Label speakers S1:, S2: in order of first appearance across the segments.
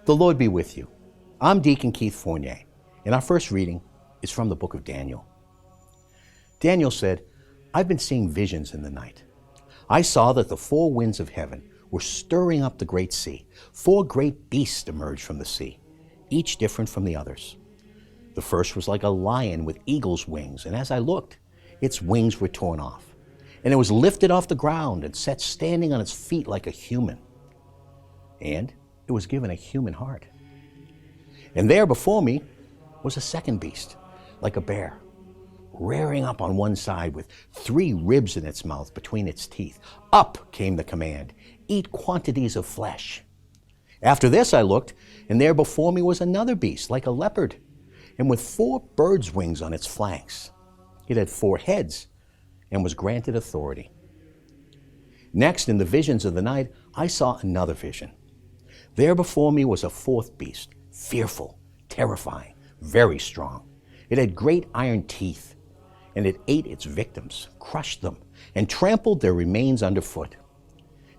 S1: The Lord be with you. I'm Deacon Keith Fournier, and our first reading is from the book of Daniel. Daniel said, I've been seeing visions in the night. I saw that the four winds of heaven were stirring up the great sea. Four great beasts emerged from the sea, each different from the others. The first was like a lion with eagle's wings, and as I looked, its wings were torn off, and it was lifted off the ground and set standing on its feet like a human. And it was given a human heart. And there before me was a second beast, like a bear, rearing up on one side with 3 ribs in its mouth between its teeth. Up came the command, eat quantities of flesh. After this I looked, and there before me was another beast, like a leopard, and with 4 birds' wings on its flanks. It had 4 heads, and was granted authority. Next, in the visions of the night, I saw another vision. There before me was a 4th beast, fearful, terrifying, very strong. It had great iron teeth, and it ate its victims, crushed them, and trampled their remains underfoot.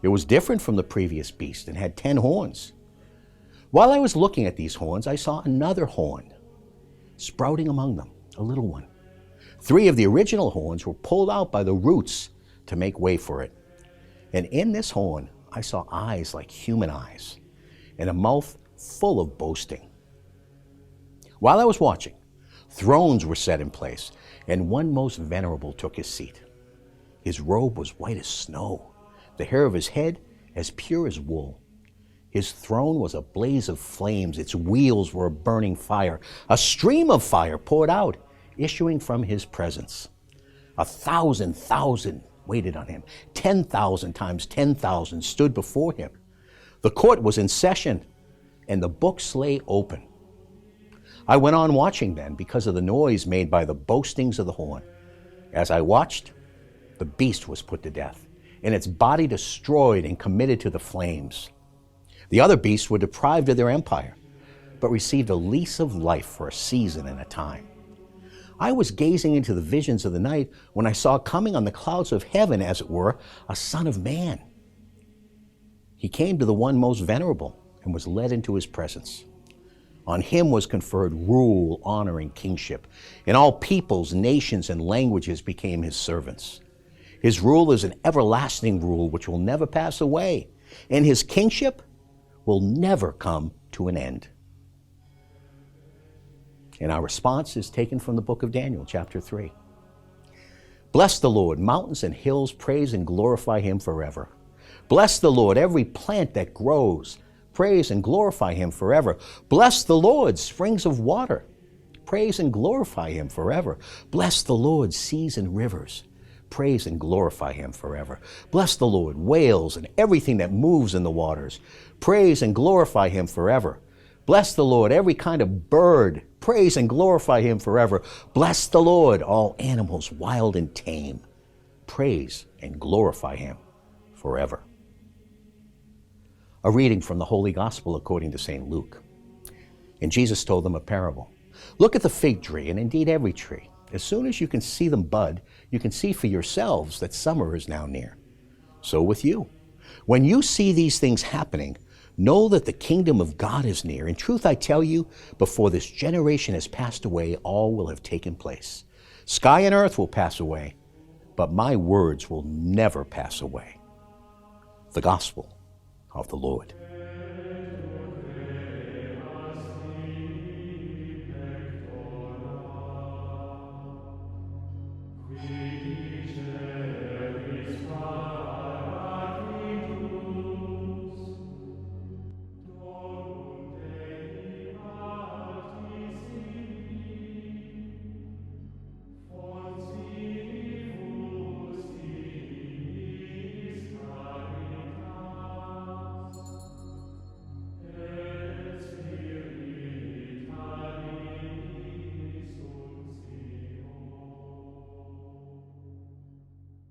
S1: It was different from the previous beast and had 10 horns. While I was looking at these horns, I saw another horn, sprouting among them, a little one. 3 of the original horns were pulled out by the roots to make way for it. And in this horn, I saw eyes like human eyes, and a mouth full of boasting. While I was watching, thrones were set in place, and one most venerable took his seat. His robe was white as snow, the hair of his head as pure as wool. His throne was a blaze of flames, its wheels were a burning fire. A stream of fire poured out, issuing from his presence. 1,000,000 waited on him. 10,000 times 10,000 stood before him. The court was in session, and the books lay open. I went on watching then because of the noise made by the boastings of the horn. As I watched, the beast was put to death, and its body destroyed and committed to the flames. The other beasts were deprived of their empire, but received a lease of life for a season and a time. I was gazing into the visions of the night when I saw coming on the clouds of heaven, as it were, a Son of Man. He came to the one most venerable and was led into his presence. On him was conferred rule, honor, and kingship, and all peoples, nations, and languages became his servants. His rule is an everlasting rule which will never pass away, and his kingship will never come to an end. And our response is taken from the book of Daniel, chapter 3. Bless the Lord, mountains and hills, praise and glorify him forever. Bless the Lord, every plant that grows, praise and glorify him forever. Bless the Lord, springs of water, praise and glorify him forever. Bless the Lord, seas and rivers, praise and glorify him forever. Bless the Lord, whales and everything that moves in the waters, praise and glorify him forever. Bless the Lord, every kind of bird, praise and glorify him forever. Bless the Lord, all animals, wild and tame, praise and glorify him forever. A reading from the Holy Gospel according to St. Luke. And Jesus told them a parable. Look at the fig tree, and indeed every tree. As soon as you can see them bud, you can see for yourselves that summer is now near. So with you. When you see these things happening, know that the kingdom of God is near. In truth, I tell you, before this generation has passed away, all will have taken place. Sky and earth will pass away, but my words will never pass away. The Gospel of the Lord.